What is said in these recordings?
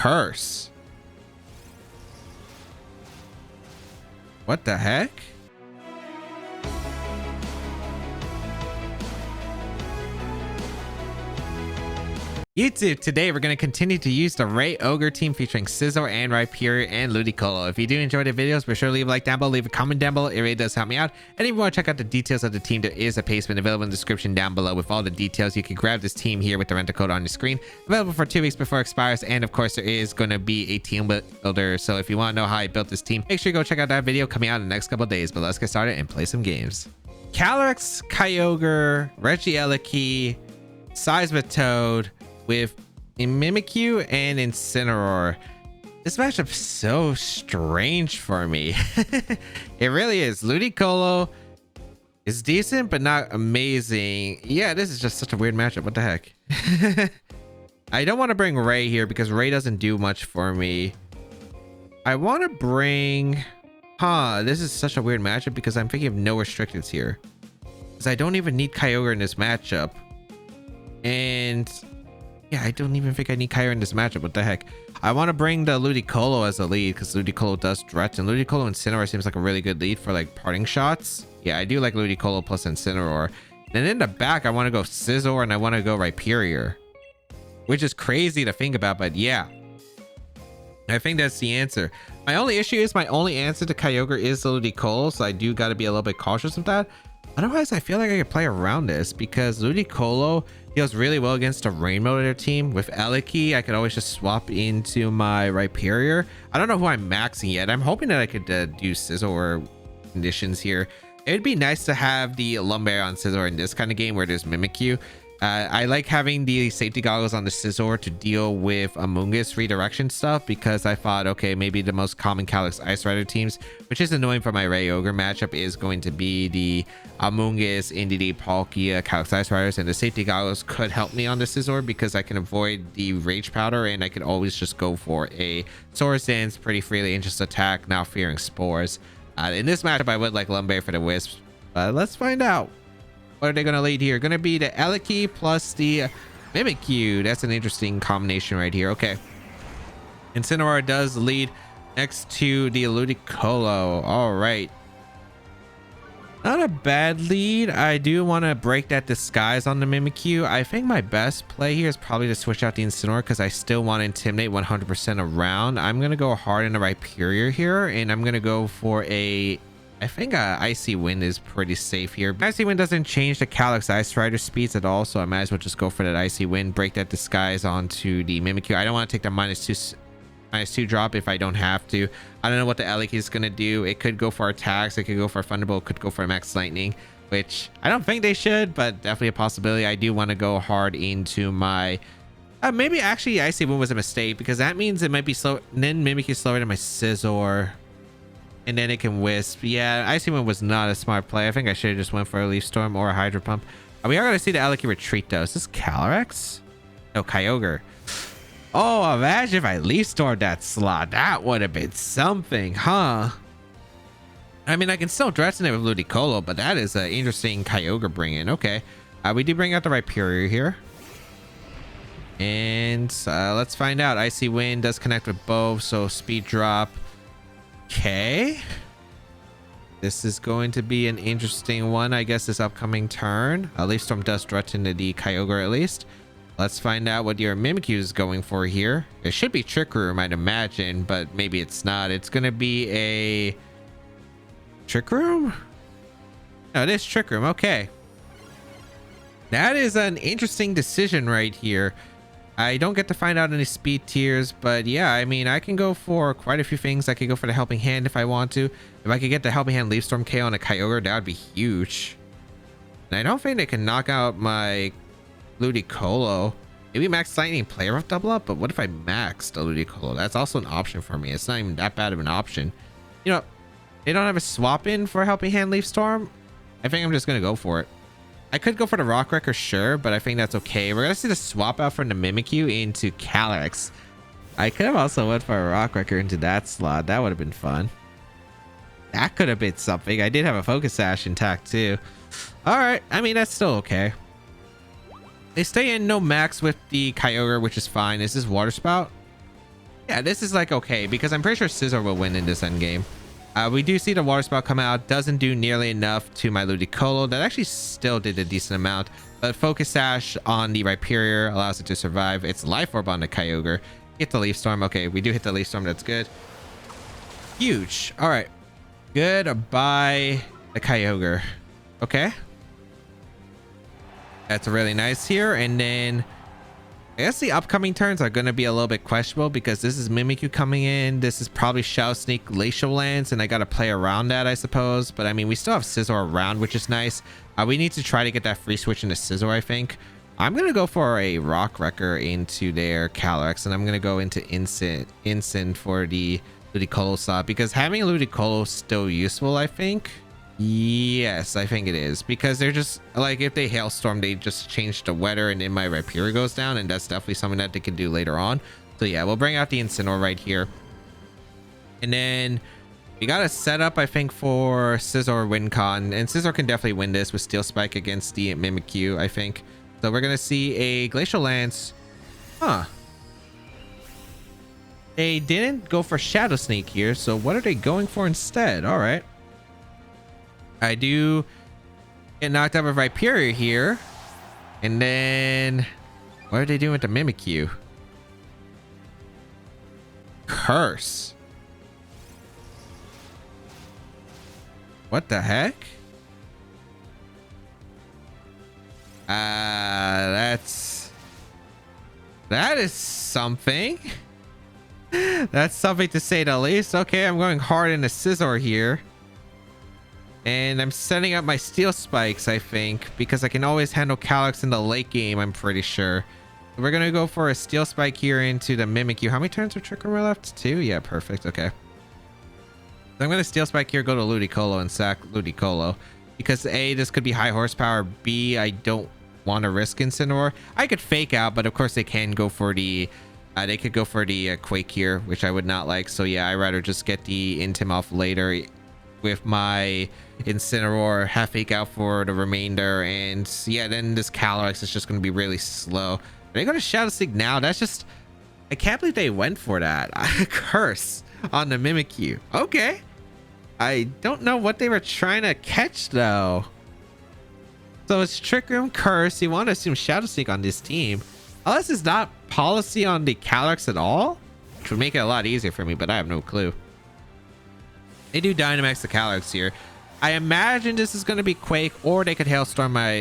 curse. What the heck? YouTube, today we're going to continue to use the Rayogre team featuring Scizor and Rhyperior and Ludicolo. If you do enjoy the videos, be sure to leave a like down below, leave a comment down below. It really does help me out. And if you want to check out the details of the team, there is a pastement available in the description down below with all the details. You can grab this team here with the rental code on your screen. Available for 2 weeks before it expires. And of course, there is going to be a team builder. So if you want to know how I built this team, make sure you go check out that video coming out in the next couple of days. But let's get started and play some games. Calyrex, Kyogre, Regieleki, Scizor with Mimikyu and Incineroar. This matchup's so strange for me. It really is. Ludicolo is decent, but not amazing. Yeah, this is just such a weird matchup. What the heck? I don't want to bring Ray here because Ray doesn't do much for me. I want to bring... This is such a weird matchup because I'm thinking of no restrictions here. Because I don't even need Kyogre in this matchup. And... yeah, I don't even think I need Kyogre in this matchup. What the heck? I want to bring the Ludicolo as a lead because Ludicolo does threaten. Ludicolo and Incineroar seems like a really good lead for like parting shots. Yeah, I do like Ludicolo plus Incineroar. And in the back, I want to go Scizor and I want to go Rhyperior. Which is crazy to think about, but yeah. I think that's the answer. My only issue is my only answer to Kyogre is the Ludicolo, so I do got to be a little bit cautious with that. Otherwise, I feel like I could play around this because Ludicolo deals really well against a Rainbow Leader team. With Eleki, I could always just swap into my Rhyperior. I don't know who I'm maxing yet. I'm hoping that I could do Scizor conditions here. It'd be nice to have the Lumberry on Scizor in this kind of game where there's Mimikyu. I like having the safety goggles on the Scizor to deal with Amoonguss redirection stuff because I thought, okay, maybe the most common Calyrex Ice Rider teams, which is annoying for my Rayogre matchup, is going to be the Amoonguss, Indeedee, Palkia, Calyrex Ice Riders, and the safety goggles could help me on the Scizor because I can avoid the Rage Powder and I could always just go for a Swords Dance pretty freely and just attack, not fearing Spores. In this matchup, I would like Lumberry for the Wisp, but let's find out. What are they going to lead here? Going to be the Eleki plus the Mimikyu. That's an interesting combination right here. Okay. Incineroar does lead next to the Ludicolo. All right. Not a bad lead. I do want to break that disguise on the Mimikyu. I think my best play here is probably to switch out the Incineroar because I still want to intimidate 100% around. I'm going to go hard in the Rhyperior here, and I'm going to go for a... I think Icy Wind is pretty safe here. Icy Wind doesn't change the Calyrex Ice Rider speeds at all, so I might as well just go for that Icy Wind, break that disguise onto the Mimikyu. I don't want to take the -2 drop if I don't have to. I don't know what the Eleki is going to do. It could go for attacks, it could go for Thunderbolt, it could go for Max Lightning, which I don't think they should, but definitely a possibility. I do want to go hard into my... maybe actually Icy Wind was a mistake because that means it might be slow. And then Mimikyu is slower than my Scizor. And then it can Wisp. Yeah, Icy Wind was not a smart play. I think I should have just went for a Leaf Storm or a Hydro Pump. We are going to see the Eleki retreat though. Is this Calyrex? No, Kyogre. Oh, imagine if I Leaf Stormed that slot. That would have been something, huh? I mean, I can still threaten it with Ludicolo, but that is an interesting Kyogre bring-in. Okay. We do bring out the Rhyperior here. And let's find out. Icy Wind does connect with both, so speed drop. Okay, this is going to be an interesting one, I guess, this upcoming turn. Leaf Storm does threaten the Kyogre at least. Let's find out what your Mimikyu is going for here. It should be Trick Room, I'd imagine, but maybe it's not. It's going to be a Trick Room? No, it is Trick Room. Okay. That is an interesting decision right here. I don't get to find out any speed tiers, but yeah, I mean, I can go for quite a few things. I could go for the Helping Hand if I want to. If I could get the Helping Hand Leaf Storm KO on a Kyogre, that would be huge. And I don't think they can knock out my Ludicolo. Maybe Max Lightning Play Rough double up, but what if I max the Ludicolo? That's also an option for me. It's not even that bad of an option. You know, they don't have a swap in for Helping Hand Leaf Storm. I think I'm just going to go for it. I could go for the Rock Wrecker, sure, but I think that's okay. We're going to see the swap out from the Mimikyu into Calyrex. I could have also went for a Rock Wrecker into that slot. That would have been fun. That could have been something. I did have a Focus Sash intact too. All right. I mean, that's still okay. They stay in no max with the Kyogre, which is fine. Is this Water Spout? Yeah, this is like okay, because I'm pretty sure Scizor will win in this endgame. We do see the water spout come out. Doesn't do nearly enough to my Ludicolo. That actually still did a decent amount. But Focus Sash on the Rhyperior allows it to survive. It's Life Orb on the Kyogre. Hit the Leaf Storm. Okay, we do hit the Leaf Storm. That's good. Huge. All right. Goodbye, the Kyogre. Okay. That's really nice here. And then I guess the upcoming turns are going to be a little bit questionable because this is Mimikyu coming in. This is probably Shadow Sneak, Glacial Lance, and I got to play around that, I suppose. But I mean, we still have Scizor around, which is nice. We need to try to get that free switch into Scizor, I think. I'm going to go for a Rock Wrecker into their Calyrex, and I'm going to go into Incin for the Ludicolo slot because having a Ludicolo is still useful, I think. Yes, I think it is because they're just like if they Hailstorm, they just change the weather and then my Rhyperior goes down, and that's definitely something that they can do later on. So yeah, we'll bring out the Incineroar right here, and then we got a setup I think for Scizor WinCon, and Scizor can definitely win this with Steel Spike against the Mimikyu, I think. So we're gonna see a Glacial Lance. Huh. They didn't go for Shadow Sneak here, so what are they going for instead? All right. I do get knocked out with Rhyperior here. And then what are they doing with the Mimikyu? Curse. What the heck? That is something. That's something to say the least. Okay, I'm going hard into Scizor here. And I'm setting up my Steel Spikes, I think, because I can always handle Calyrex in the late game, I'm pretty sure. We're going to go for a Steel Spike here into the Mimikyu. How many turns of Trick Room left? 2? Yeah, perfect. Okay. So I'm going to Steel Spike here, go to Ludicolo and sack Ludicolo. Because A, this could be high horsepower. B, I don't want to risk Incineroar. I could Fake Out, but of course they can go for the... they could go for the Quake here, which I would not like. So yeah, I'd rather just get the Intim off later with my Incineroar, have Fake Out for the remainder, and yeah, then this Calyrex is just going to be really slow. Are they going to Shadow Sneak now? That's just... I can't believe they went for that. Curse on the Mimikyu. Okay. I don't know what they were trying to catch, though. So it's Trick Room, Curse. You want to assume Shadow Sneak on this team. Unless it's not policy on the Calyrex at all, which would make it a lot easier for me, but I have no clue. They do Dynamax the Calyrex here. I imagine this is going to be Quake, or they could Hailstorm my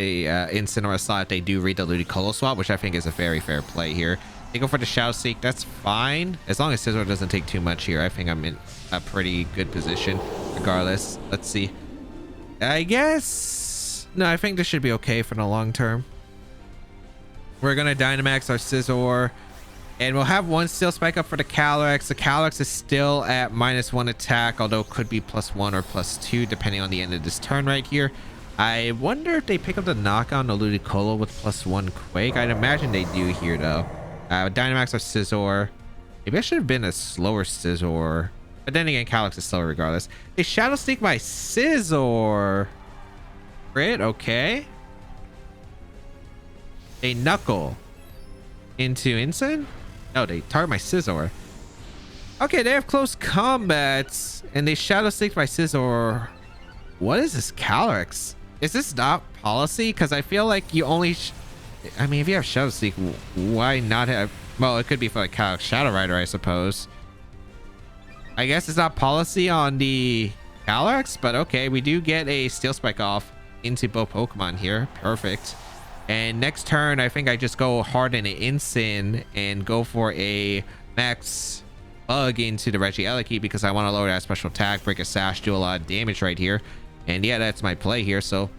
Incineroar slot if they do read the Ludicolo swap, which I think is a very fair play here. They go for the Shadow Sneak. That's fine. As long as Scizor doesn't take too much here, I think I'm in a pretty good position regardless. Let's see. I guess... No, I think this should be okay for the long term. We're going to Dynamax our Scizor. And we'll have one Steel Spike up for the Calyrex. The Calyrex is still at -1 attack, although it could be +1 or +2 depending on the end of this turn right here. I wonder if they pick up the knock on the Ludicolo with +1 Quake. I'd imagine they do here though. Dynamax our Scizor. Maybe I should have been a slower Scizor. But then again, Calyrex is slower regardless. They Shadow Sneak my Scizor. Crit, okay. They Knuckle into Incin? No, they target my Scizor. Okay, they have close combats, and they Shadow Sneak my Scizor. What is this Calyrex? Is this not policy? Because I feel like you only... I mean, if you have Shadow Sneak, why not have... Well, it could be for like Calyrex Shadow Rider, I suppose. I guess it's not policy on the Calyrex, but okay, we do get a Steel Spike off into both Pokemon here. Perfect. And next turn, I think I just go hard into Incin and go for a max bug into the Regieleki because I want to lower that special attack, break a sash, do a lot of damage right here. And yeah, that's my play here. So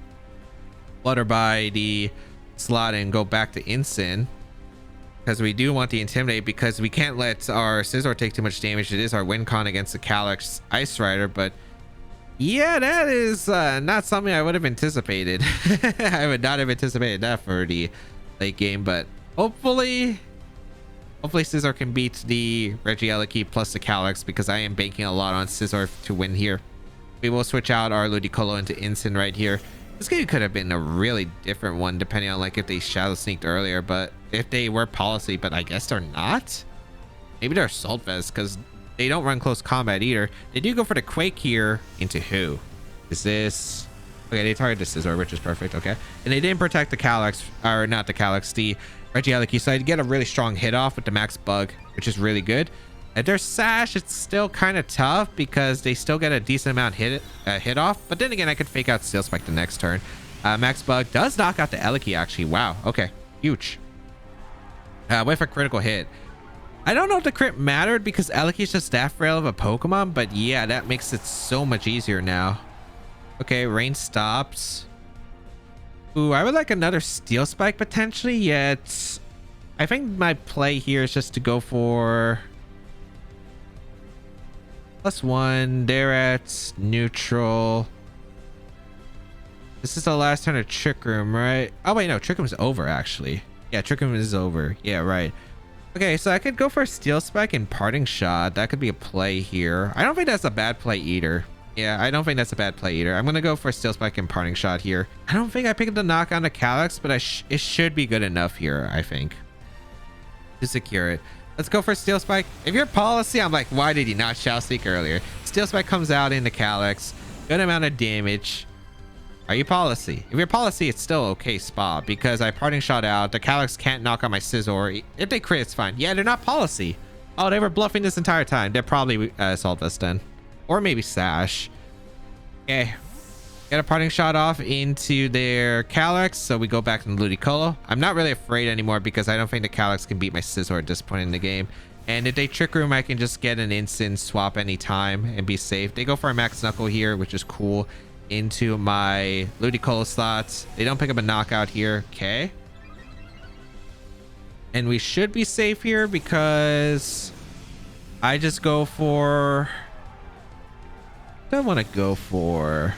flutter by the slot and go back to Incin because we do want the Intimidate because we can't let our Scizor take too much damage. It is our win con against the Calyrex Ice Rider, but yeah, that is not something I would have anticipated. I would not have anticipated that for the late game, but hopefully Scizor can beat the Regieleki plus the Calyrex because I am banking a lot on Scizor to win here. We will switch out our Ludicolo into Incin right here. This game could have been a really different one depending on like if they Shadow Sneaked earlier, but if they were policy, but I guess they're not. Maybe they're Assault Vest because they don't run close combat either. They do go for the Quake here into who? Is this... Okay, they target the Scizor, which is perfect. Okay. And they didn't protect the Calyx, or not the Calyx, the Regieleki. So I get a really strong hit off with the Max Bug, which is really good. At their Sash, it's still kind of tough because they still get a decent amount hit off. But then again, I could fake out Steel Spike the next turn. Max Bug does knock out the Eleki, actually. Wow. Okay. Huge. With a critical hit. I don't know if the crit mattered because Eleki is just that frail of a Pokemon. But yeah, that makes it so much easier now. Okay, rain stops. Ooh, I would like another Steel Spike potentially, yet I think my play here is just to go for +1. They're at neutral. This is the last turn of Trick Room, right? Oh wait, no, Trick Room is over actually. Yeah, Trick Room is over. Yeah, right. Okay, so I could go for a Steel Spike and Parting Shot. That could be a play here. I don't think that's a bad play either. Yeah, I don't think that's a bad play either. I'm going to go for Steel Spike and Parting Shot here. I don't think I picked the knock on the Calyx, but it should be good enough here, I think, to secure it. Let's go for Steel Spike. If you're Policy, I'm like, why did you not Shell Seek earlier? Steel Spike comes out in the Calyx. Good amount of damage. Are you Policy? If you're Policy, it's still okay spot because I Parting Shot out. The Calyx can't knock on my Scizor. If they crit, it's fine. Yeah, they're not Policy. Oh, they were bluffing this entire time. They're probably Assault Vest then. Or maybe Sash. Okay. Get a Parting Shot off into their Calyx. So we go back to Ludicolo. I'm not really afraid anymore because I don't think the Calyx can beat my Scizor at this point in the game. And if they Trick Room, I can just get an instant swap anytime and be safe. They go for a Max Knuckle here, which is cool, into my Ludicolo slots. They don't pick up a knockout here. Okay. And we should be safe here because I just go for... I want to go for...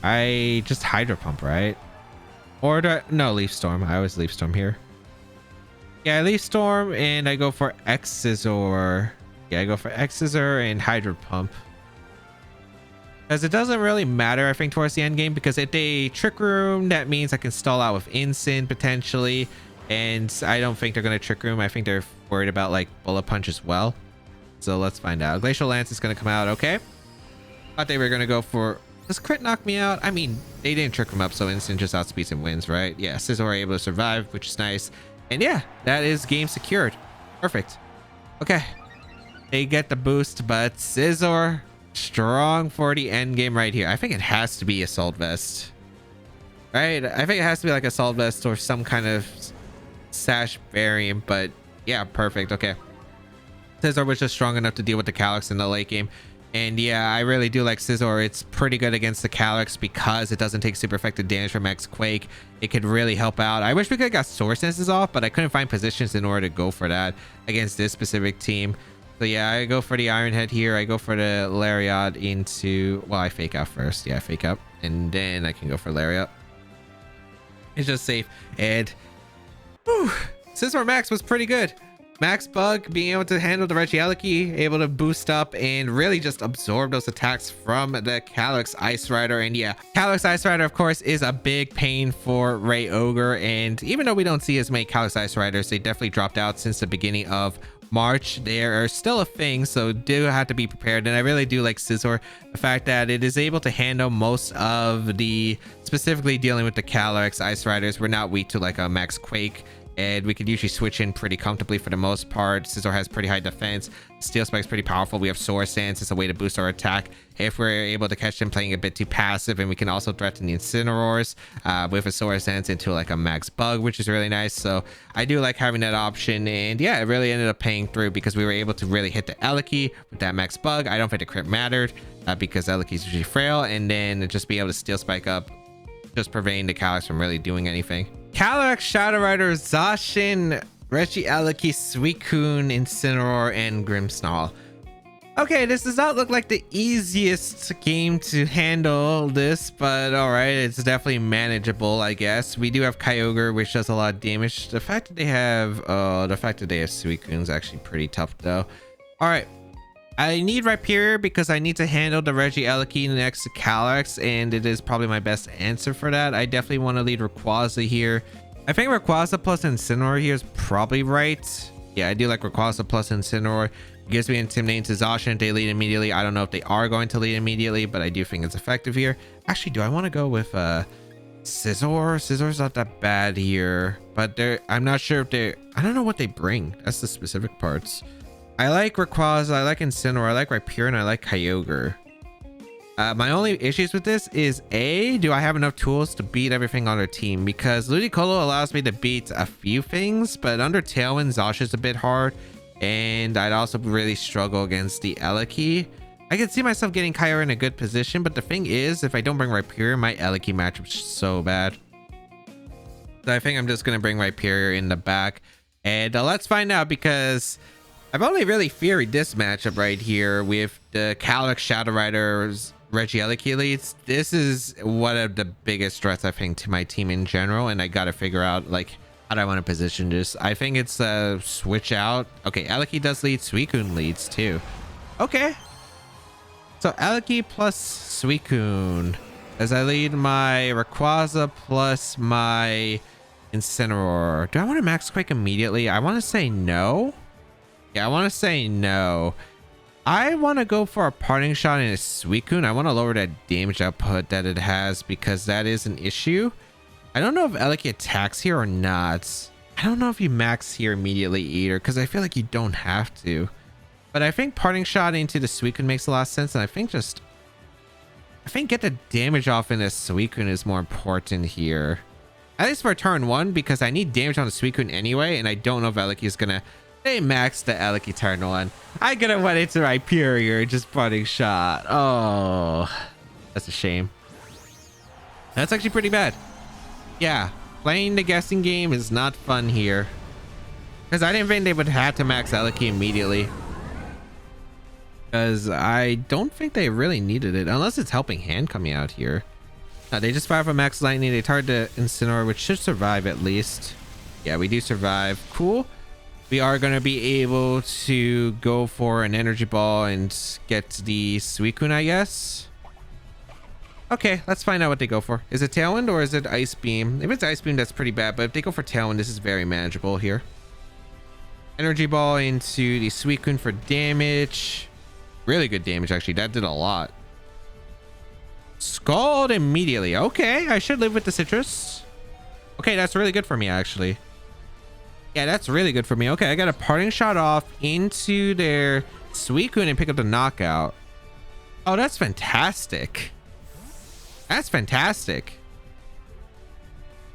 I just Hydro Pump, right? Or do I... No, Leaf Storm. I always Leaf Storm here. Yeah, I Leaf Storm and I go for Scizor. Yeah, I go for Scizor and Hydro Pump. Because it doesn't really matter, I think, towards the end game. Because if they Trick Room, that means I can stall out with Instant potentially. And I don't think they're going to Trick Room. I think they're worried about like Bullet Punch as well. So let's find out. Glacial Lance is going to come out. Okay. Thought they were going to go for... Does crit knock me out? I mean, they didn't trick him up, so Instant just outspeeds and wins, right? Yeah, Scizor able to survive, which is nice. And yeah, that is game secured. Perfect. Okay. They get the boost, but Scizor strong for the end game right here. I think it has to be Assault Vest. Right? I think it has to be like Assault Vest or some kind of Sash variant, but yeah, perfect. Okay. Scizor was just strong enough to deal with the Calyx in the late game. And yeah, I really do like Scizor. It's pretty good against the Calyx because it doesn't take super effective damage from Max Quake. It could really help out. I wish we could have got Source Senses off, but I couldn't find positions in order to go for that against this specific team. So yeah, I go for the Iron Head here. I go for the Lariat into... Well, I fake out first. Yeah, I fake out. And then I can go for Lariat. It's just safe. And... Whew, Scizor Max was pretty good. Max Bug being able to handle the Regieleki, able to boost up and really just absorb those attacks from the Calyx Ice Rider. And yeah, Calyx Ice Rider, of course, is a big pain for Rayogre. And even though we don't see as many Calyx Ice Riders, they definitely dropped out since the beginning of March. They are still a thing, so do have to be prepared. And I really do like Scizor, the fact that it is able to handle most of the, specifically dealing with the Calyx Ice Riders. We're not weak to like a Max Quake, and we could usually switch in pretty comfortably for the most part. Scizor has pretty high defense. Steel Spike's pretty powerful. We have Source Sense. It's a way to boost our attack if we're able to catch them playing a bit too passive. And we can also threaten the Incineroars with a Source Sense into like a Max Bug, which is really nice. So I do like having that option. And yeah, it really ended up paying through because we were able to really hit the Eleki with that Max Bug. I don't think the crit mattered because Eleki is usually frail. And then just be able to Steel Spike up, just preventing the Calyx from really doing anything. Calyx, Shadow Rider, Zacian, Regieleki, Suicune, Incineroar, and Grimmsnarl. Okay, this does not look like the easiest game to handle this, but alright, it's definitely manageable, I guess. We do have Kyogre, which does a lot of damage. The fact that they have Suicune is actually pretty tough, though. Alright. I need Rhyperior because I need to handle the Regieleki next to Calyx, and it is probably my best answer for that. I definitely want to lead Rayquaza here. I think Rayquaza plus Incineroar here is probably right. Yeah, I do like Rayquaza plus Incineroar. It gives me Intimidating to Zacian if they lead immediately. I don't know if they are going to lead immediately, but I do think it's effective here. Actually, do I want to go with Scizor? Scizor's not that bad here, but I'm not sure if I don't know what they bring. That's the specific parts. I like Rayquaza, I like Incineroar, I like Rhyperior, and I like Kyogre. My only issues with this is do I have enough tools to beat everything on their team? Because Ludicolo allows me to beat a few things, but under Tailwind, Zacia's a bit hard, and I'd also really struggle against the Eliki. I can see myself getting Kyogre in a good position, but the thing is, if I don't bring Rhyperior, my Eliki matchup is so bad. So I think I'm just gonna bring Rhyperior in the back, and let's find out, because I've only really feared this matchup right here with the Calyx Shadow Riders Regieleki leads. This is one of the biggest threats I think to my team in general, and I gotta figure out like how do I want to position this. I think it's switch out. Okay, Eliki does lead, Suicune leads too. Okay, so Eliki plus Suicune as I lead my Rayquaza plus my Incineroar. Do I want to Max Quake immediately? I want to say no. Yeah, I want to say no. I want to go for a Parting Shot in a Suicune. I want to lower that damage output that it has, because that is an issue. I don't know if Eliki attacks here or not. I don't know if you max here immediately either, because I feel like you don't have to. But I think Parting Shot into the Suicune makes a lot of sense, and I think get the damage off in the Suicune is more important here. At least for turn 1, because I need damage on the Suicune anyway, and I don't know if Eliki is gonna... They maxed the Eliki turn 1. I could have went into Rhyperior, just Parting Shot. Oh, that's a shame. That's actually pretty bad. Yeah, playing the guessing game is not fun here, because I didn't think they would have to max Eliki immediately, because I don't think they really needed it, unless it's Helping Hand coming out here. They just fire for Max Lightning. They target the Incineroar, which should survive at least. Yeah, we do survive. Cool. We are going to be able to go for an Energy Ball and get the Suicune, I guess. Okay, let's find out what they go for. Is it Tailwind or is it Ice Beam? If it's Ice Beam, that's pretty bad, but if they go for Tailwind, this is very manageable here. Energy Ball into the Suicune for damage. Really good damage, actually. That did a lot. Scald immediately. Okay, I should live with the Citrus. Okay, that's really good for me, actually. Yeah, that's really good for me. Okay, I got a Parting Shot off into their Suicune and pick up the Knockout. Oh, that's fantastic. That's fantastic.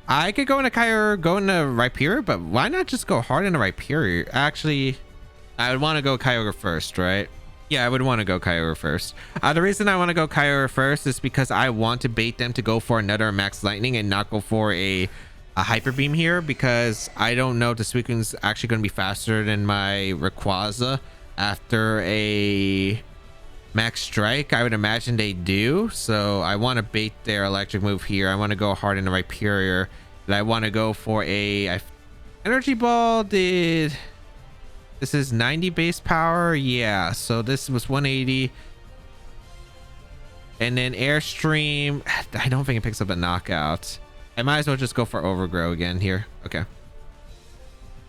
I could go into Kyogre, go into Rhyperior, but why not just go hard into Rhyperior? Actually, I would want to go Kyogre first, right? Yeah, I would want to go Kyogre first. The reason I want to go Kyogre first is because I want to bait them to go for another Max Lightning and not go for a Hyper Beam here, because I don't know if the Suicune's actually going to be faster than my Rayquaza after a Max Strike. I would imagine they do, so I want to bait their electric move here. I want to go hard into Rhyperior, but I want to go for a Energy Ball. This is 90 base power, yeah, so this was 180, and then Airstream. I don't think it picks up a Knockout. I might as well just go for Overgrow again here. Okay,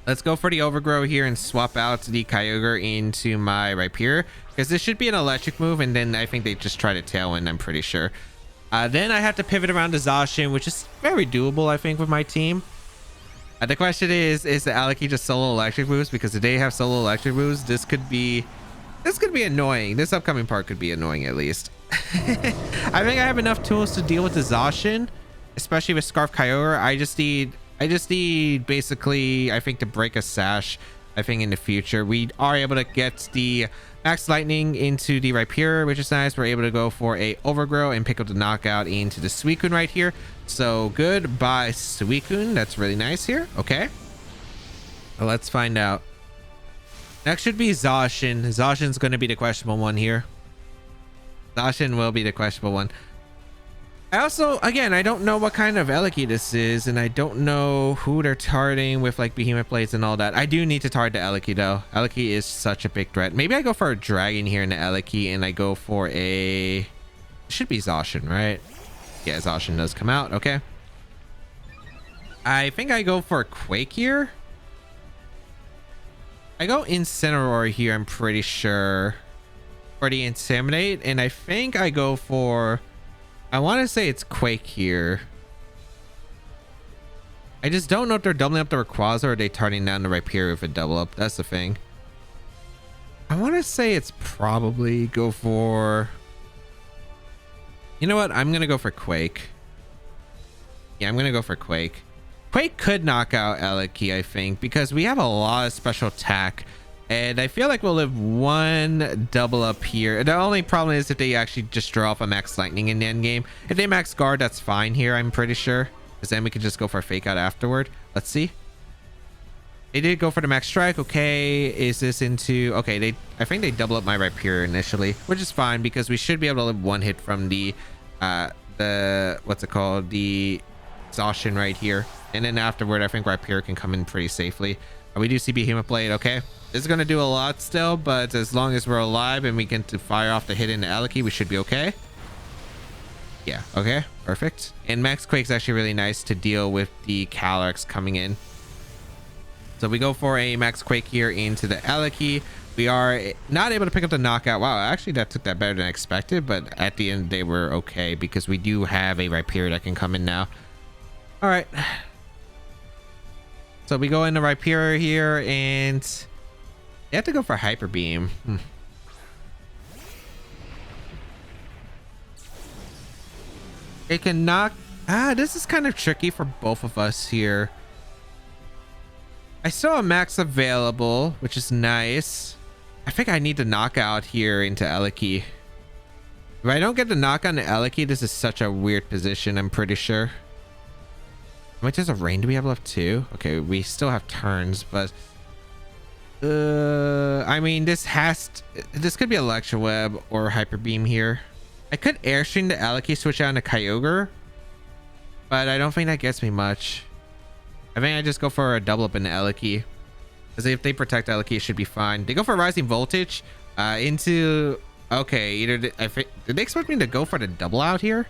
let's go for the Overgrow here and swap out the Kyogre into my Rhyperior, because this should be an electric move, and then I think they just try to Tailwind, I'm pretty sure. Then I have to pivot around to Zacian, which is very doable, I think, with my team. The question is the Eliki just solo electric moves? Because if they have solo electric moves, this could be annoying. This upcoming part could be annoying, at least. I think I have enough tools to deal with the Zacian, especially with Scarf Kyogre. I just need basically, I think, to break a Sash. I think in the future we are able to get the Max Lightning into the Rhyperior, which is nice. We're able to go for a Overgrow and pick up the Knockout into the Suicune right here. So goodbye, Suicune. That's really nice here. Okay, well, let's find out. Next should be Zacian. Zacian's going to be the questionable one here. Zacian will be the questionable one. I also, again, I don't know what kind of Eliki this is, and I don't know who they're targeting with like Behemoth Blades and all that. I do need to target the Eliki though. Eliki is such a big threat. Maybe I go for a Dragon here in the Eliki, and I go for a... It should be Zacian, right? Yeah, Zacian does come out. Okay. I think I go for a Quake here. I go Incineroar here, I'm pretty sure, for the Intimidate, and I think I go for, I want to say it's Quake here. I just don't know if they're doubling up the Rayquaza or are they turning down the Rhyperior with a double up. That's the thing. I want to say it's probably go for, you know what? I'm going to go for Quake. Yeah, I'm going to go for Quake. Quake could knock out Eliki, I think, because we have a lot of special attack. And I feel like we'll live one double up here. The only problem is if they actually just draw off a Max Lightning in the end game. If they Max Guard, that's fine here, I'm pretty sure. Because then we can just go for a Fake Out afterward. Let's see. They did go for the Max Strike. Okay, is this into... Okay, I think they double up my Rhyperior initially, which is fine because we should be able to live one hit from the what's it called? The exhaustion right here. And then afterward, I think Rhyperior can come in pretty safely. We do see Behemoth Blade. Okay, this is going to do a lot still, but as long as we're alive and we can fire off the hit into Eliki, we should be okay. Yeah, okay, perfect. And Max Quake's actually really nice to deal with the Calyrex coming in. So we go for a Max Quake here into the Eliki. We are not able to pick up the knockout. Wow, actually that took that better than expected, but at the end they were okay because we do have a Rhyperior that can come in now. All right. So we go into Rhyperior here and you have to go for Hyper Beam. It can knock. This is kind of tricky for both of us here. I still have Max available, which is nice. I think I need to knock out here into Eliki. If I don't get the knock on the Eliki, this is such a weird position, I'm pretty sure. How much does a rain do we have left too? Okay, we still have turns, but I mean, this could be Electro Web or Hyper Beam here. I could Air String the Eliki, switch out into Kyogre, but I don't think that gets me much. I think I just go for a double up in the Eliki, because if they protect Eliki, it should be fine. They go for Rising Voltage into, okay, either did they expect me to go for the double out here?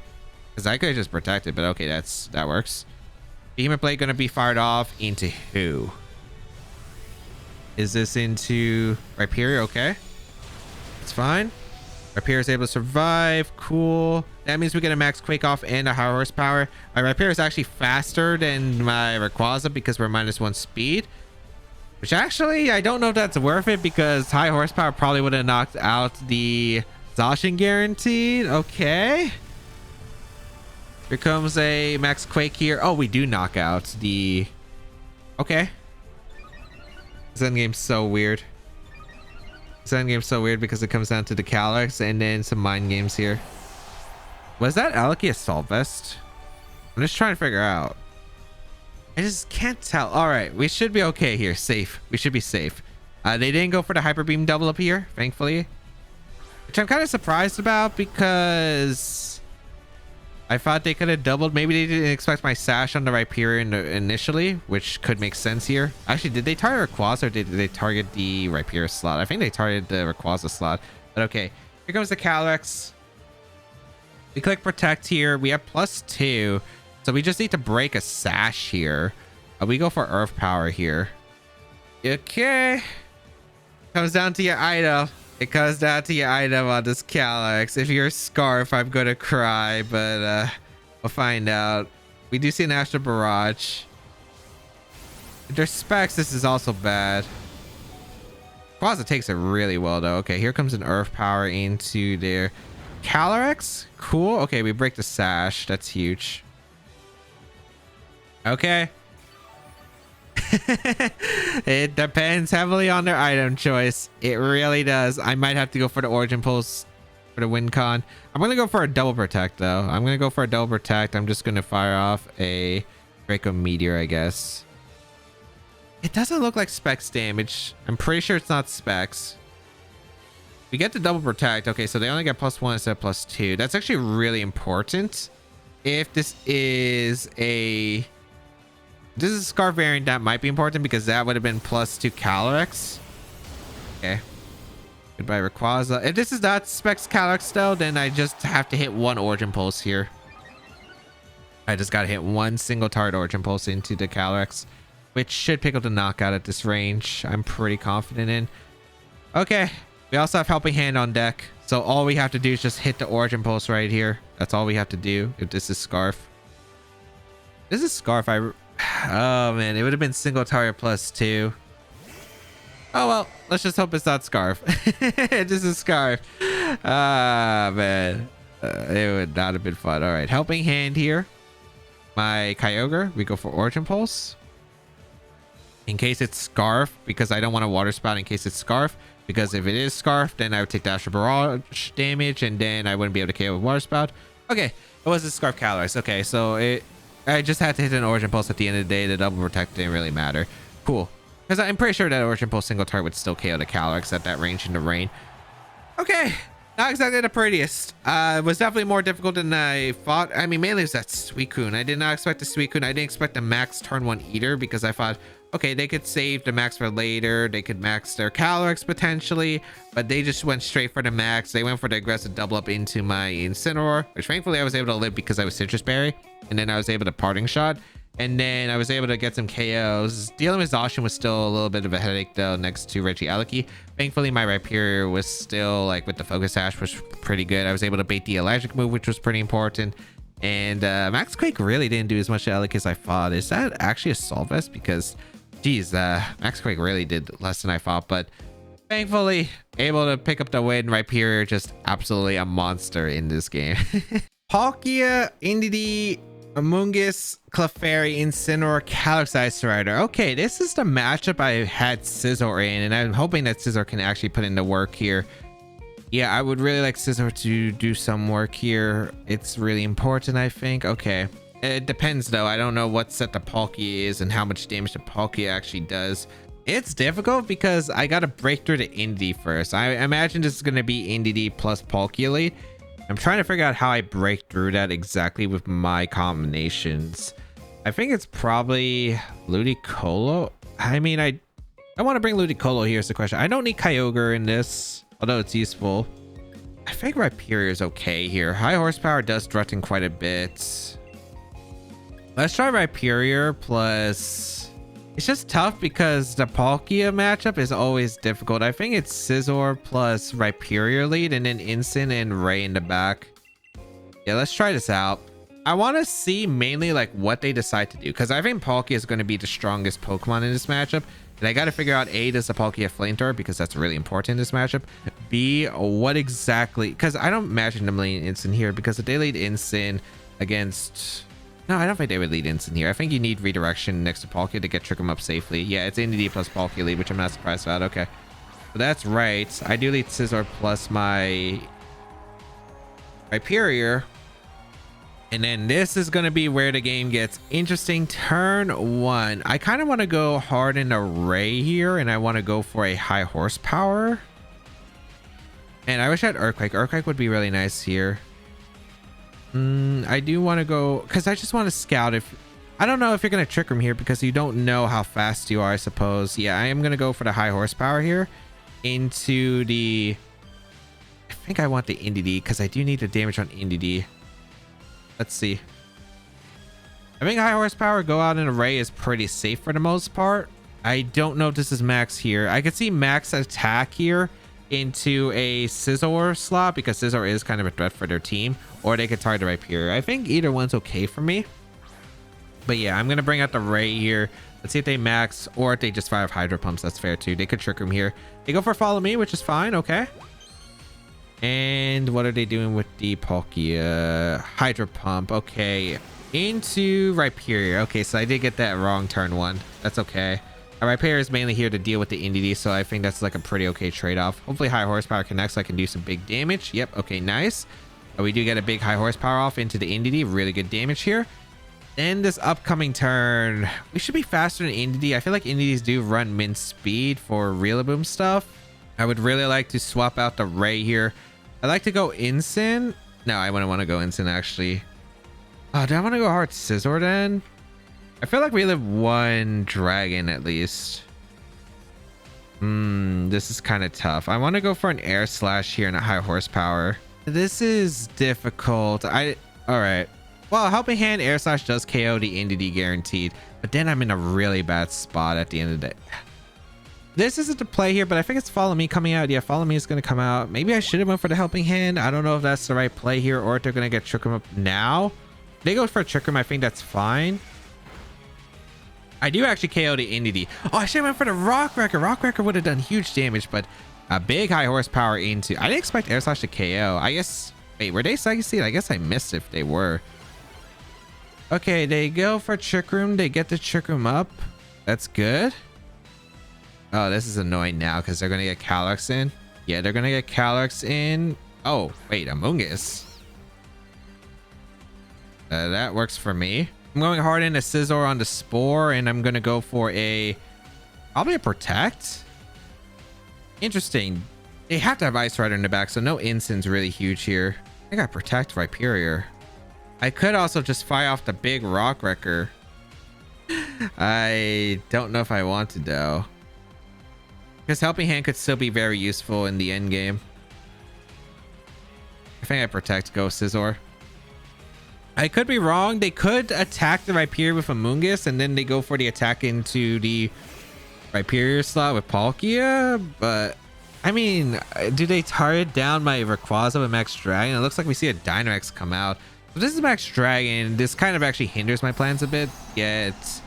Because I could have just protected, but okay, that works. Behemoth Blade gonna be fired off into who? Is this into Rhyperior? Okay, it's fine. Rhyperior is able to survive. Cool. That means we get a Max Quake off and a high horsepower. My Rhyperior is actually faster than my Rayquaza because we're -1 speed, which actually I don't know if that's worth it because high horsepower probably would have knocked out the exhaustion guaranteed. Okay. Here comes a Max Quake here. Oh, we do knock out the... Okay. This endgame's so weird. This endgame's so weird because it comes down to the Calyrex and then some mind games here. Was that Eliki Assault Vest? I'm just trying to figure out. I just can't tell. All right, we should be okay here. Safe. We should be safe. They didn't go for the Hyper Beam double up here, thankfully. Which I'm kind of surprised about because... I thought they could have doubled. Maybe they didn't expect my Sash on the Rhyperior initially, which could make sense here. Actually, did they target Rayquaza or did they target the Rhyperior slot? I think they targeted the Rayquaza slot. But okay, here comes the Calyrex. We click Protect here. We have +2. So we just need to break a Sash here. We go for Earth Power here. Okay. Comes down to your item. It comes down to your item on this Calyrex. If you're a Scarf, I'm gonna cry, but we'll find out. We do see an Astral Barrage. If there's Specs, this is also bad. Quasar takes it really well, though. Okay, here comes an Earth Power into their Calyrex. Cool. Okay, we break the Sash. That's huge. Okay. It depends heavily on their item choice. It really does. I might have to go for the Origin Pulse for the win con. I'm gonna go for a double protect though. I'm just gonna fire off a Draco Meteor, I guess. It doesn't look like Specs damage. I'm pretty sure it's not Specs. We get the double protect. Okay, so they only get +1 instead of +2. That's actually really important. If this is a Scarf variant, that might be important because that would have been +2 Calyrex. Okay. Goodbye, Rayquaza. If this is not Specs Calyrex though, then I just have to hit one Origin Pulse here. I just gotta hit one single target Origin Pulse into the Calyrex. which should pick up the knockout at this range. I'm pretty confident in. Okay, we also have Helping Hand on deck, so all we have to do is just hit the Origin Pulse right here. That's all we have to do. If this is Scarf, oh man, it would have been single target +2. Oh well, let's just hope it's not Scarf. This is Scarf. Ah man, it would not have been fun. All right, Helping Hand here. My Kyogre, we go for Origin Pulse in case it's Scarf, because I don't want a Water Spout in case it's Scarf, because if it is Scarf, then I would take the Astral Barrage damage and then I wouldn't be able to KO with Water Spout. Okay, it was a Scarf Calyrex. Okay, so I just had to hit an Origin Pulse at the end of the day. The double protect didn't really matter. Cool, because I'm pretty sure that Origin Pulse single target would still KO the Calyrex at that range in the rain. Okay, not exactly the prettiest. It was definitely more difficult than I thought. I mean, mainly it was that Suicune. I did not expect the Suicune. I didn't expect the max turn 1 Eater, because I thought, okay, they could save the max for later. They could max their Calyrex potentially, but they just went straight for the max. They went for the aggressive double up into my Incineroar, which thankfully I was able to live because I was Citrus Berry, and then I was able to Parting Shot, and then I was able to get some KOs. Dealing with Zacian was still a little bit of a headache though next to Regieleki. Thankfully my Rhyperior was still, like, with the Focus Sash, was pretty good. I was able to bait the Electric move, which was pretty important. And Max Quake really didn't do as much to Elec as I thought. Is that actually a Assault Vest? Because geez, Max Quake really did less than I thought, but thankfully able to pick up the win. Rhyperior just absolutely a monster in this game. Palkia, Indeedee, Amoonguss, Clefairy, Incineroar, Calyrex, Ice Rider. Okay, this is the matchup I had Scizor in, and I'm hoping that Scizor can actually put in the work here. Yeah, I would really like Scizor to do some work here. It's really important, I think. Okay. It depends though. I don't know what set the Palkia is and how much damage the Palkia actually does. It's difficult because I gotta break through the Indeedee first. I imagine this is gonna be Indeedee plus Palkia lead. I'm trying to figure out how I break through that exactly with my combinations. I think it's probably Ludicolo. I mean, I want to bring Ludicolo here is the question. I don't need Kyogre in this, although it's useful. I think Rhyperior is okay here. High horsepower does threaten quite a bit. Let's try Rhyperior plus... It's just tough because the Palkia matchup is always difficult. I think it's Scizor plus Rhyperior lead and then Incin and Ray in the back. Yeah, let's try this out. I want to see mainly like what they decide to do, because I think Palkia is going to be the strongest Pokemon in this matchup. And I got to figure out A, does the Palkia Flamethrower, because that's really important in this matchup. B, what exactly, because I don't imagine them leading Incin here, because if they lead Incin against... No, I don't think they would lead Incin here. I think you need Redirection next to Palkia to get Trick 'em up safely. Yeah, it's Indeedee plus Palkia lead, which I'm not surprised about. Okay. So that's right. I do lead Scizor plus my Rhyperior. And then this is going to be where the game gets interesting. Turn 1. I kind of want to go hard in a Ray here, and I want to go for a high horsepower. And I wish I had Earthquake. Earthquake would be really nice here. I do want to go because I just want to scout. If I don't know if you're going to Trick Room here because you don't know how fast you are, I suppose. Yeah, I am going to go for the high horsepower here into the... I think I want the Indeedee because I do need the damage on Indeedee. Let's see. I think high horsepower, go out in a Ray is pretty safe for the most part. I don't know if this is max here. I could see max attack here into a Scizor slot because Scizor is kind of a threat for their team, or they could target Rhyperior. I think either one's okay for me, but yeah, I'm gonna bring out the Ray here. Let's see if they max, or if they just fire Hydro Pumps. That's fair too. They could Trick Room here. They go for Follow Me, which is fine. Okay. And what are they doing with the Palkia? Hydro Pump. Okay, into Rhyperior. Okay, so I did get that wrong turn 1. That's okay. Rhyperior is mainly here to deal with the Indeedee, so I think that's like a pretty okay trade-off. Hopefully high horsepower connects so I can do some big damage. Yep, okay, nice. We do get a big high horsepower off into the Indeedee. Really good damage here. Then this upcoming turn, we should be faster than Indeedee. I feel like Indeedees do run min speed for Rillaboom stuff. I would really like to swap out the Ray here. I'd like to go Incin. No, I wouldn't want to go Incin actually. Oh, do I want to go hard Scizor then? I feel like we live one dragon at least. This is kind of tough. I want to go for an Air Slash here and a high horsepower. This is difficult. All right. Well, Helping Hand Air Slash does KO the Indeedee guaranteed. But then I'm in a really bad spot at the end of the day. This isn't the play here, but I think it's Follow Me coming out. Yeah, Follow Me is going to come out. Maybe I should have went for the Helping Hand. I don't know if that's the right play here or if they're going to get Trick Room up now. If they go for a Trick Room, I think that's fine. I do actually KO the Indie. Oh, I should have went for the Rock Wrecker. Rock Wrecker would have done huge damage, but a big high horsepower into... I didn't expect Air Slash to KO. I guess... Wait, were they Psychic Seed? I guess I missed if they were. Okay, they go for Trick Room. They get the Trick Room up. That's good. Oh, this is annoying now because they're going to get Calyrex in. Yeah, they're going to get Calyrex in. Oh, wait, Amoonguss. That works for me. I'm going hard into Scizor on the Spore, and I'm going to go for probably a Protect. Interesting. They have to have Ice Rider in the back, so no Instin's really huge here. I got Protect Rhyperior. I could also just fire off the big Rock Wrecker. I don't know if I want to, though. Because Helping Hand could still be very useful in the end game. I think I Protect, go Scizor. I could be wrong. They could attack the Rhyperior with Amoonguss, and then they go for the attack into the Rhyperior slot with Palkia. But, I mean, do they target down my Rayquaza with Max Dragon? It looks like we see a Dynamax come out. So this is Max Dragon. This kind of actually hinders my plans a bit. Yeah, it's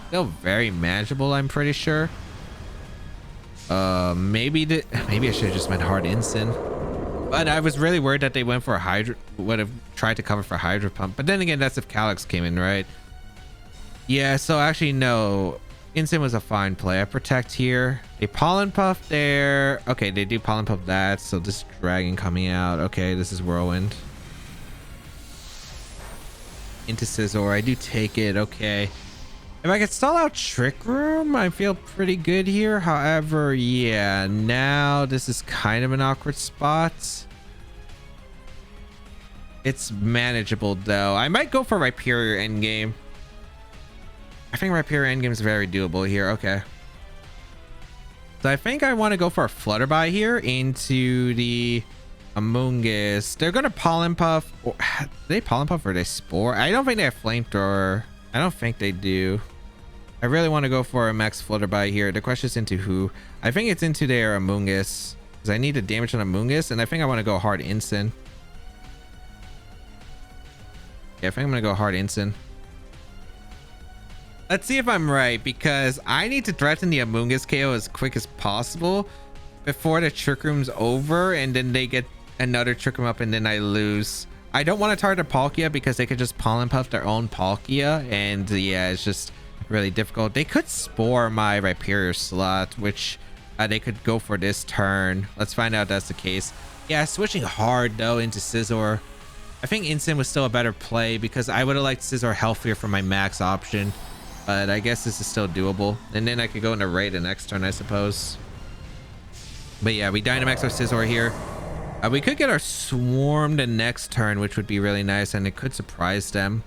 still very manageable, I'm pretty sure. Maybe I should have just went hard Instant. But I was really worried that they went for a Hydro, would have tried to cover for Hydro Pump. But then again, that's if Calyrex came in, right? Yeah, so actually, no. Instant was a fine play. I Protect here. They Pollen Puff there. Okay, they do Pollen Puff that. So this Dragon coming out. Okay, this is Whirlwind. Into Scizor. I do take it. Okay. If I could stall out Trick Room, I feel pretty good here. However, yeah, now this is kind of an awkward spot. It's manageable, though. I might go for Rhyperior endgame. I think Rhyperior endgame is very doable here. Okay. So I think I want to go for a Flutterby here into the Amoonguss. They're going to Pollen Puff. Or, do they Pollen Puff or they Spore? I don't think they have Flamethrower. I don't think they do. I really want to go for a Max Flutterby here. The question is into who? I think it's into their Amoonguss. Because I need to damage on Amoonguss. And I think I want to go hard Instant. Yeah, I think I'm going to go hard Instant. Let's see if I'm right. Because I need to threaten the Amoonguss KO as quick as possible. Before the Trick Room's over. And then they get another Trick Room up. And then I lose. I don't want to target Palkia because they could just Pollen Puff their own Palkia. And yeah, it's just really difficult. They could Spore my Rhyperior slot, which they could go for this turn. Let's find out if that's the case. Yeah, switching hard though into Scizor. I think Instant was still a better play because I would have liked Scizor healthier for my max option. But I guess this is still doable. And then I could go into Ray the next turn, I suppose. But yeah, we Dynamax our Scizor here. We could get our Swarm the next turn, which would be really nice, and it could surprise them.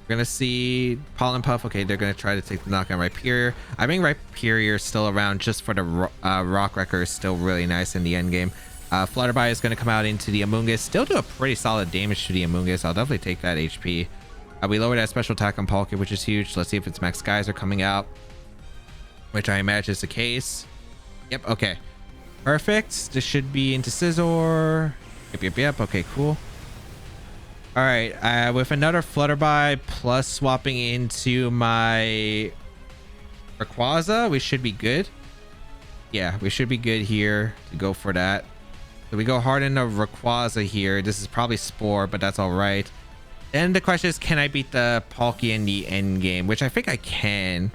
We're going to see Pollen Puff. Okay, they're going to try to take the knock on Rhyperior. I think Rhyperior is still around just for the Rock Wrecker is still really nice in the end game. Flutterby is going to come out into the Amoonguss. Still do a pretty solid damage to the Amoonguss. I'll definitely take that HP. We lowered that special attack on Palkia, which is huge. Let's see if it's Max Scizor coming out, which I imagine is the case. Yep, okay. Perfect. This should be into Scizor. Yep. Okay, cool. All right. With another Flutterby plus swapping into my Rayquaza, we should be good. Yeah, we should be good here to go for that. So we go hard into Rayquaza here. This is probably Spore, but that's all right. Then the question is, can I beat the Palkia in the end game? Which I think I can.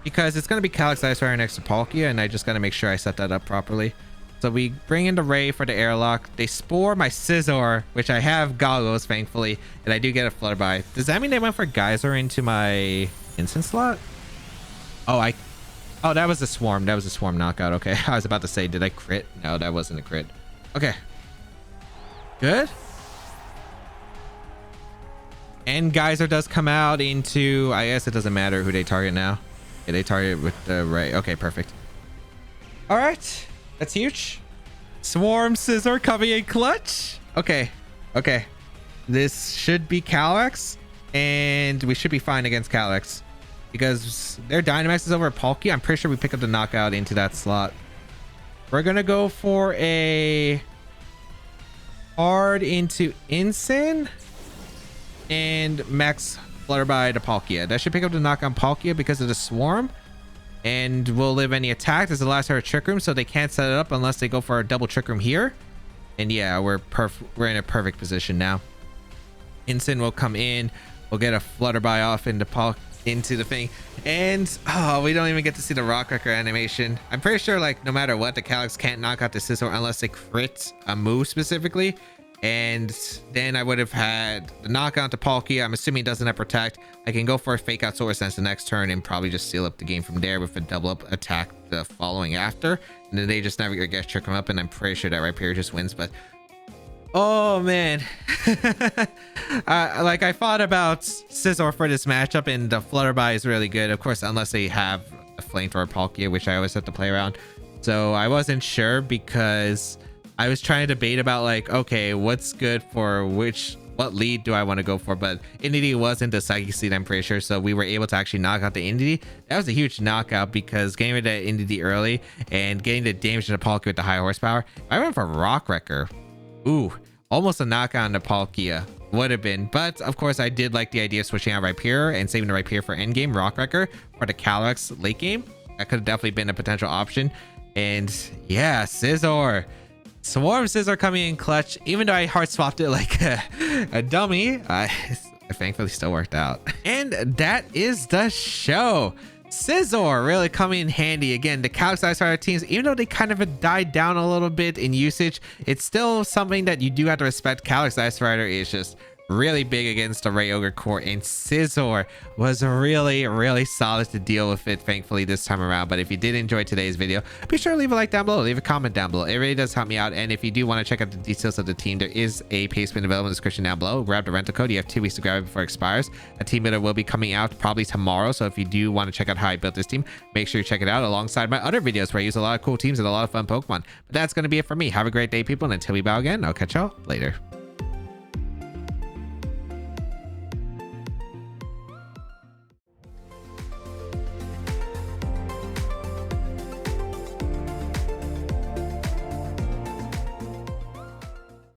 Because it's going to be Calyrex Ice Fire next to Palkia, and I just got to make sure I set that up properly. So we bring in the Ray for the airlock. They Spore my Scizor, which I have Goggles, thankfully, and I do get a Flutterby. Does that mean they went for Geyser into my Instant slot? Oh, that was a Swarm. That was a Swarm knockout. Okay, I was about to say, did I crit? No, that wasn't a crit. Okay. Good. And Geyser does come out into... I guess it doesn't matter who they target now. Yeah, they target with the Ray. Okay, perfect. All right. That's huge. Swarm Scizor coming in clutch. Okay. This should be Calyrex. And we should be fine against Calyrex. because their Dynamax is over at Palkia. I'm pretty sure we pick up the knockout into that slot. We're gonna go for a hard into Incin and max Flutterby to Palkia. That should pick up the knock on Palkia because of the Swarm, and we'll live any attack. This is the last hard Trick Room, so they can't set it up unless they go for a double Trick Room here. And yeah, we're in a perfect position now. Incin will come in. We'll get a Flutterby off into the thing, and oh, we don't even get to see the Rock Wrecker animation. I'm pretty sure, like, no matter what, the Calyx can't knock out the Scizor unless they crit a move specifically, and then I would have had the knockout to Palkia. I'm assuming it doesn't have Protect. I can go for a Fake Out Swords Dance the next turn and probably just seal up the game from there with a double up attack the following after, and then they just never get Trick them up, and I'm pretty sure that Rhyperior just wins. But oh man, like, I thought about Scizor for this matchup, and the Flutterby is really good, of course, unless they have a Flamethrower Palkia, which I always have to play around. So I wasn't sure because I was trying to debate about, like, okay, what's good for what lead do I want to go for, but Indy wasn't the Psychic Seed, I'm pretty sure, so we were able to actually knock out the Indy. That was a huge knockout because getting rid of Indy early and getting the damage to the Palkia with the high horsepower. I went for Rock Wrecker. Ooh, almost a knockout on the Palkia would have been, but of course I did like the idea of switching out Rhyperior and saving the Rhyperior for endgame Rock Wrecker for the Calyx late game. That could have definitely been a potential option. And yeah, Scizor, Swarm Scizor coming in clutch, even though I hard swapped it like a dummy. It thankfully still worked out. And that is the show. Scizor really coming in handy. Again, the Calyx Ice Rider teams, even though they kind of died down a little bit in usage, it's still something that you do have to respect. Calyx Ice Rider is just really big against the Rayogre core, and Scizor was really solid to deal with it, thankfully, this time around. But if you did enjoy today's video, be sure to leave a like down below, leave a comment down below. It really does help me out. And if you do want to check out the details of the team, there is a pay spin available in the description down below. Grab the rental code. You have 2 weeks to grab it before it expires. A team builder will be coming out probably tomorrow, so if you do want to check out how I built this team, make sure you check it out alongside my other videos where I use a lot of cool teams and a lot of fun Pokemon. But that's going to be it for me. Have a great day, people, and until we bow again, I'll catch y'all later.